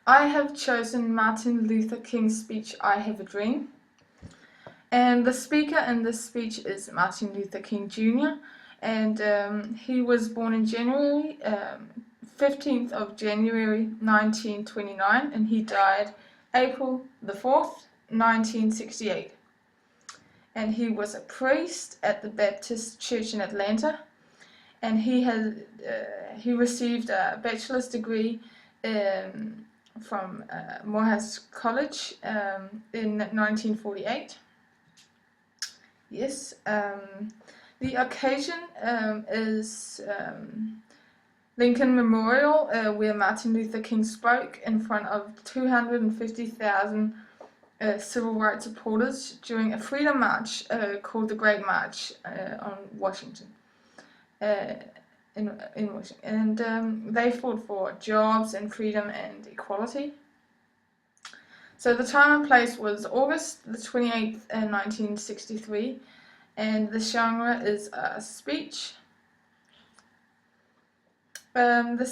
I have chosen Martin Luther King's speech, I Have a Dream. And the speaker in this speech is Martin Luther King Jr. And he was born in January, 15th of January 1929, and he died April the 4th, 1968. And he was a priest at the Baptist Church in Atlanta, and he received a bachelor's degree from Morehouse College in 1948. Yes, the occasion is Lincoln Memorial, where Martin Luther King spoke in front of 250,000 civil rights supporters during a freedom march called the Great March on Washington. In Washington, and they fought for jobs and freedom and equality. So the time and place was August the 28th, 1963, and the genre is a speech. The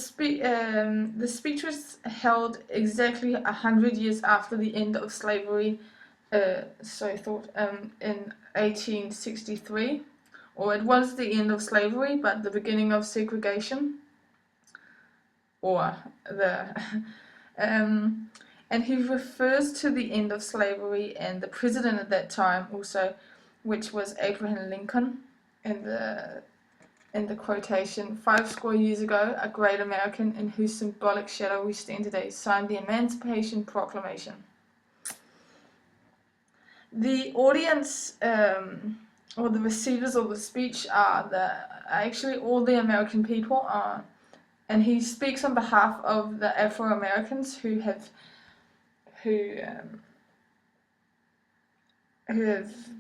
speech was held exactly 100 years after the end of slavery, in 1863. Or it was the end of slavery, but the beginning of segregation, or the and he refers to the end of slavery and the president at that time also, which was Abraham Lincoln, in the quotation, 50 years ago, a great American in whose symbolic shadow we stand today signed the Emancipation Proclamation. The audience, or the receivers of the speech, are actually all the American people, and he speaks on behalf of the Afro-Americans who have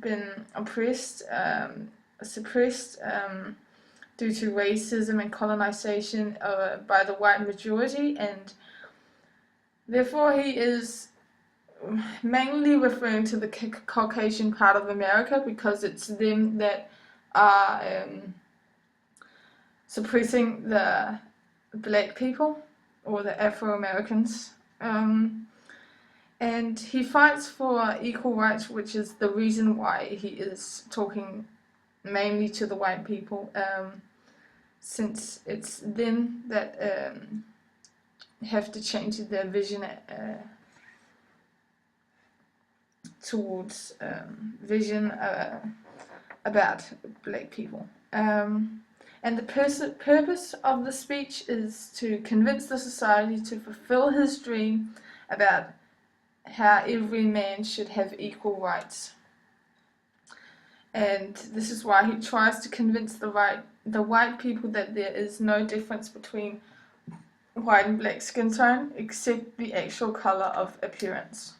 been oppressed, suppressed due to racism and colonization by the white majority, and therefore he is mainly referring to the Caucasian part of America, because it's them that are suppressing the black people, or the Afro-Americans. And he fights for equal rights, which is the reason why he is talking mainly to the white people, since it's them that have to change their vision towards vision about black people. And the purpose of the speech is to convince the society to fulfill his dream about how every man should have equal rights. And this is why he tries to convince the white people that there is no difference between white and black skin tone except the actual color of appearance.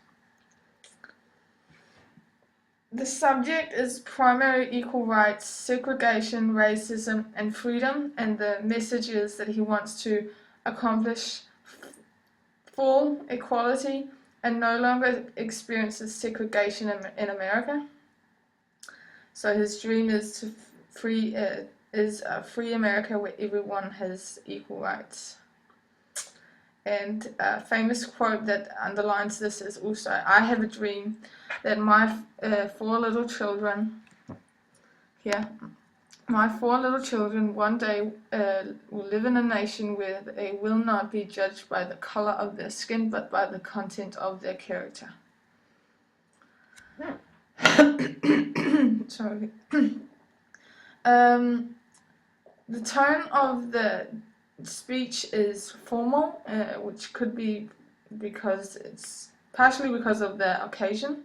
The subject is primary equal rights, segregation, racism, and freedom, and the message is that he wants to accomplish full equality and no longer experiences segregation in America. So his dream is to free a free America where everyone has equal rights. And a famous quote that underlines this is also, I have a dream that my 4 little children, my 4 little children one day will live in a nation where they will not be judged by the color of their skin, but by the content of their character. Sorry. The tone of the speech is formal, which could be partially because of the occasion,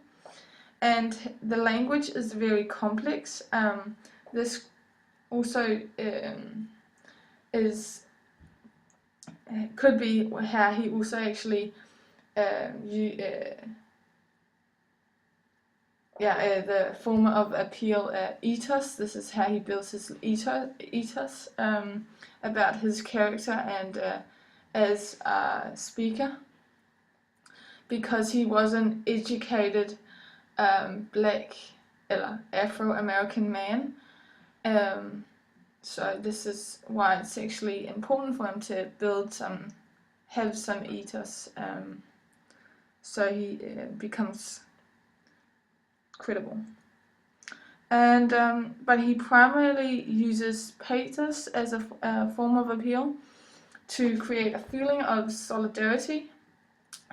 and the language is very complex. This also could be how he also actually the form of appeal ethos. This is how he builds his ethos about his character and as a speaker, because he was an educated black Afro-American man. So this is why it's actually important for him to build some have some ethos, so he becomes credible. And but he primarily uses pathos as a form of appeal to create a feeling of solidarity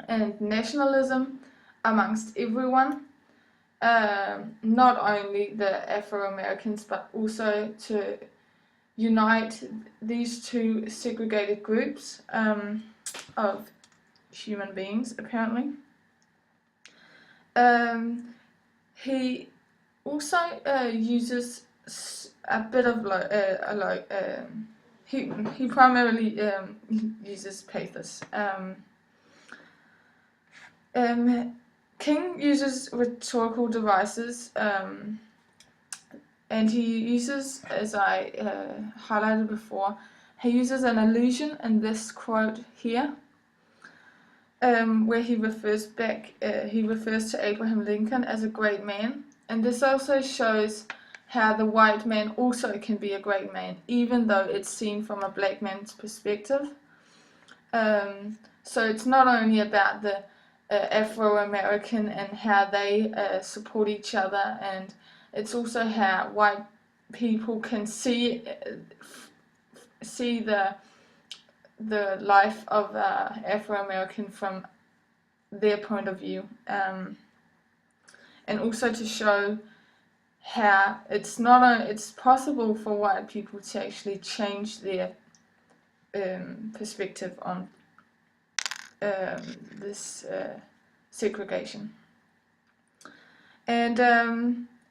and nationalism amongst everyone, not only the Afro-Americans, but also to unite these two segregated groups of human beings, apparently. He also uses a bit of he primarily uses pathos. King uses rhetorical devices, and he uses, as I highlighted before, he uses an allusion in this quote here, where he refers to Abraham Lincoln as a great man, and this also shows how the white man also can be a great man, even though it's seen from a black man's perspective. So it's not only about the Afro-American and how they support each other, and it's also how white people can see the life of Afro-American from their point of view, and also to show how it's possible for white people to actually change their perspective on this segregation, and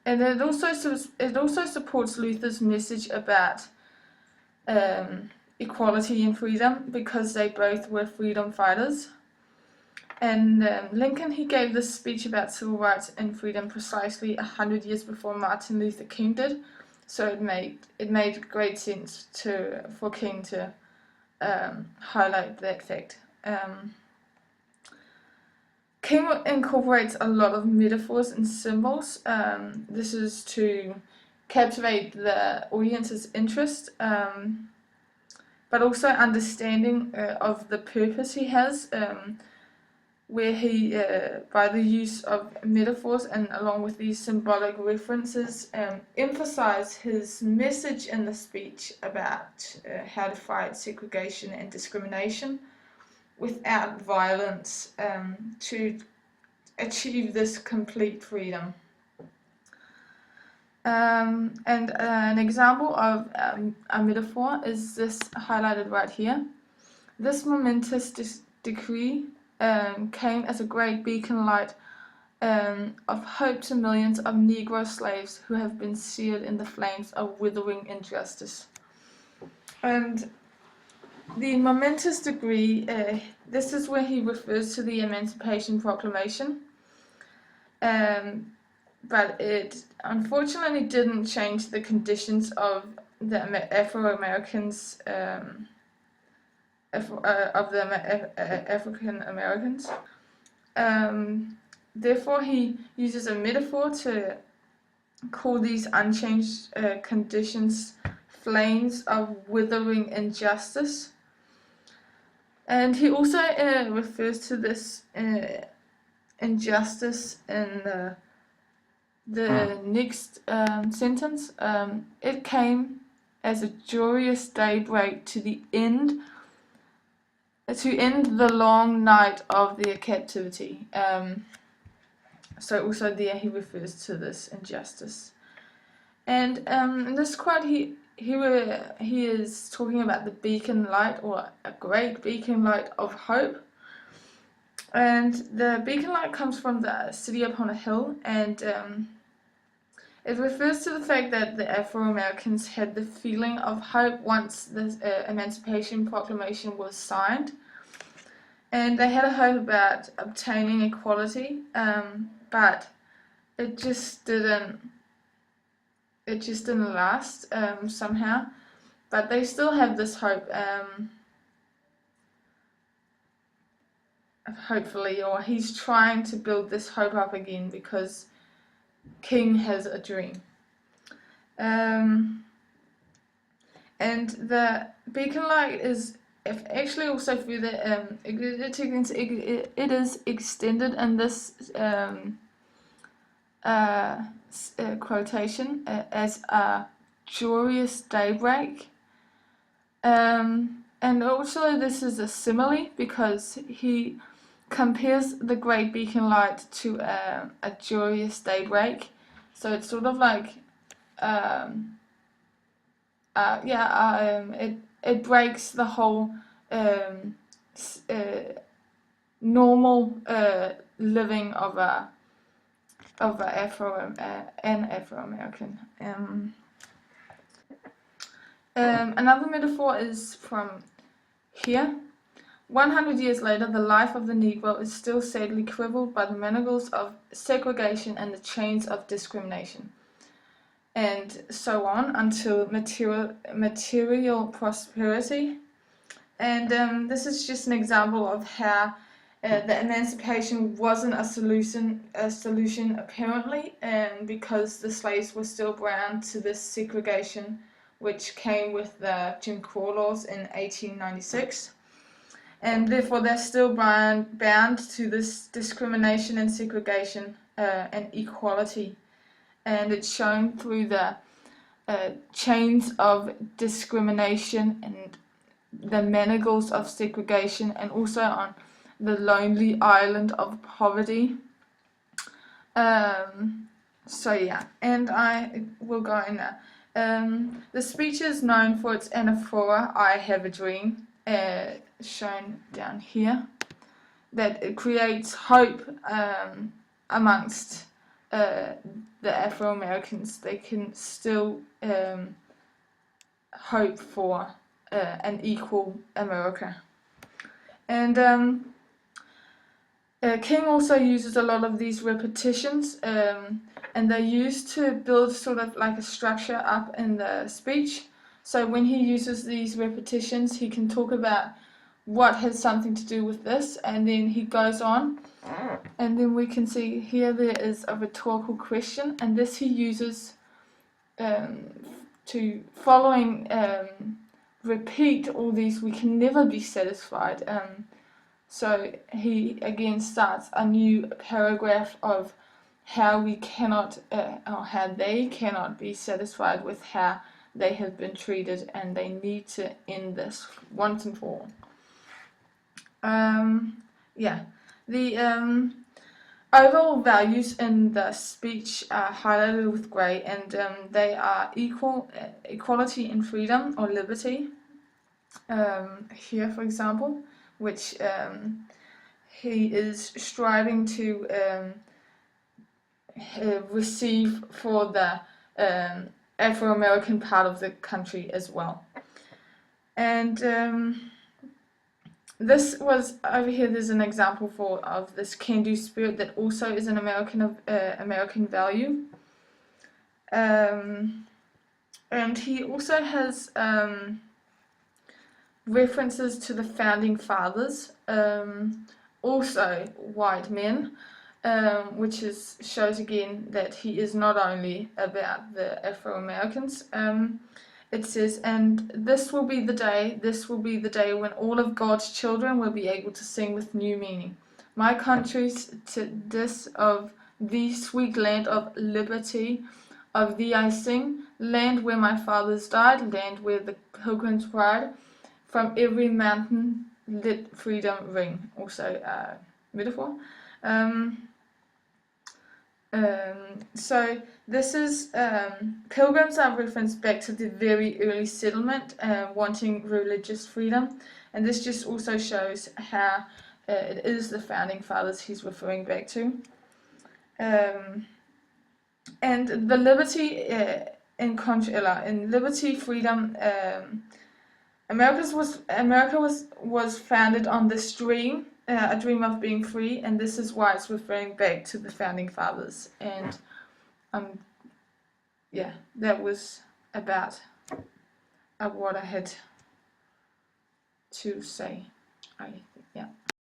it also supports Luther's message about equality and freedom, because they both were freedom fighters. And Lincoln, he gave this speech about civil rights and freedom precisely 100 years before Martin Luther King did, so it made great sense for King to highlight that fact. King incorporates a lot of metaphors and symbols. This is to captivate the audience's interest, but also understanding of the purpose he has, where he, by the use of metaphors and along with these symbolic references, emphasize his message in the speech about how to fight segregation and discrimination without violence, to achieve this complete freedom. And an example of a metaphor is this highlighted right here. This momentous decree came as a great beacon light of hope to millions of Negro slaves who have been seared in the flames of withering injustice. And the momentous decree, this is where he refers to the Emancipation Proclamation, but it unfortunately didn't change the conditions of the Afro-Americans, African Americans. Therefore, he uses a metaphor to call these unchanged conditions flames of withering injustice. And he also refers to this injustice in the next sentence. It came as a joyous daybreak to end the long night of their captivity. So also there he refers to this injustice. And in this quote he is talking about the beacon light, or a great beacon light of hope. And the beacon light comes from the city upon a hill, and it refers to the fact that the Afro-Americans had the feeling of hope once the Emancipation Proclamation was signed. And they had a hope about obtaining equality, but it just didn't last somehow. But they still have this hope, hopefully, or he's trying to build this hope up again because King has a dream. And the beacon light is if actually also further it is extended in this quotation as a joyous daybreak. And also this is a simile because he compares the great beacon light to a joyous daybreak. So it's sort of like it breaks the whole normal living of an Afro-American. Another metaphor is from here. 100 years later, the life of the Negro is still sadly crippled by the manacles of segregation and the chains of discrimination, and so on until material prosperity. And this is just an example of how the emancipation wasn't a solution apparently, because the slaves were still bound to this segregation, which came with the Jim Crow laws in 1896. And therefore they're still bound to this discrimination and segregation and equality. And it's shown through the chains of discrimination and the manacles of segregation, and also on the lonely island of poverty. So yeah, and I will go in now. The speech is known for its anaphora, I have a dream, shown down here, that it creates hope amongst the Afro-Americans. They can still hope for an equal America. And King also uses a lot of these repetitions, and they're used to build sort of like a structure up in the speech. So when he uses these repetitions, he can talk about what has something to do with this, and then he goes on, and then we can see here there is a rhetorical question, and this he uses to following repeat all these. We can never be satisfied. So he again starts a new paragraph of how we cannot, or how they cannot be satisfied with how they have been treated, and they need to end this once and for all. The overall values in the speech are highlighted with grey, and they are equality and freedom, or liberty. Here, for example, which he is striving to receive for the Afro-American part of the country as well. And this was over here. There's an example of this can-do spirit that also is an American value. And he also has references to the founding fathers, also white men, which shows again that he is not only about the Afro-Americans. It says, and this will be the day when all of God's children will be able to sing with new meaning. My country's to this of thee, sweet land of liberty, of thee I sing, land where my fathers died, land where the pilgrims ride, from every mountain let freedom ring. Also metaphor. So this is, pilgrims are referenced back to the very early settlement, wanting religious freedom, and this just also shows how it is the founding fathers he's referring back to. And the liberty in liberty, freedom, America was founded on this dream. A dream of being free, and this is why it's referring back to the founding fathers. And that was about what I had to say.